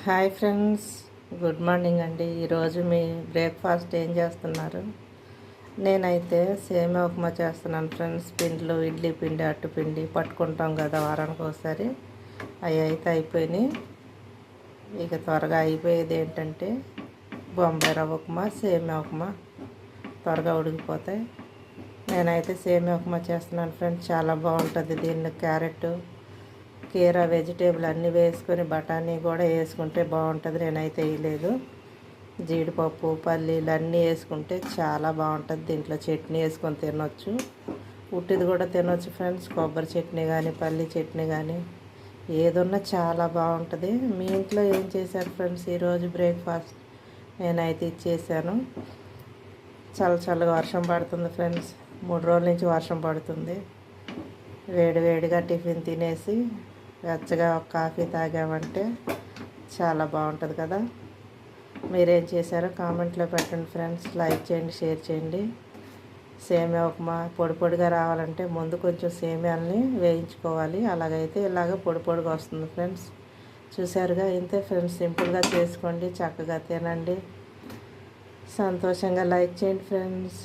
Hi friends, good morning అండి. ఈరోజు మీ breakfast ఏం చేస్తున్నారు? నేనైతే సేమియా ఉప్మా చేస్తున్నాను ఫ్రెండ్స్. పిండిలు, ఇడ్లీ పిండి, అట్టు పిండి పట్టుకుంటాం కదా వారానికి ఒకసారి. అవి అయితే అయిపోయినాయి. ఇక త్వరగా అయిపోయేది ఏంటంటే బొంబాయి రవ్వ ఉప్మా, సేమియా ఉప్మా త్వరగా ఉడికిపోతాయి. నేనైతే సేమియా ఉప్మా చేస్తున్నాను ఫ్రెండ్స్. చాలా బాగుంటుంది. దీన్ని క్యారెట్, కీరా, వెజిటేబుల్ అన్నీ వేసుకొని బఠానీ కూడా వేసుకుంటే బాగుంటుంది. నేనైతే వేయలేదు. జీడిపప్పు, పల్లీలు అన్నీ వేసుకుంటే చాలా బాగుంటుంది. దీంట్లో చట్నీ వేసుకొని తినొచ్చు. ఉట్టిది కూడా తినొచ్చు ఫ్రెండ్స్. కొబ్బరి చట్నీ కానీ, పల్లీ చట్నీ కానీ ఏదున్నా చాలా బాగుంటుంది. మీ ఇంట్లో ఏం చేశారు ఫ్రెండ్స్ ఈరోజు బ్రేక్ఫాస్ట్? నేనైతే ఇచ్చేసాను. చల్లగా వర్షం పడుతుంది ఫ్రెండ్స్. 3 రోజుల నుంచి వర్షం పడుతుంది. వేడిగా టిఫిన్ తినేసి వెచ్చగా ఒక కాఫీ తాగామంటే చాలా బాగుంటుంది కదా. మీరేం చేశారో కామెంట్లో పెట్టండి ఫ్రెండ్స్. లైక్ చేయండి, షేర్ చేయండి. సేమియా ఉప్మా పొడిగా రావాలంటే ముందు కొంచెం సేమియాల్ని వేయించుకోవాలి. అలాగైతే ఇలాగ పొడిగా వస్తుంది ఫ్రెండ్స్. చూసారుగా, ఇంతే ఫ్రెండ్స్. సింపుల్గా చేసుకోండి, చక్కగా తినండి, సంతోషంగా లైక్ చేయండి ఫ్రెండ్స్.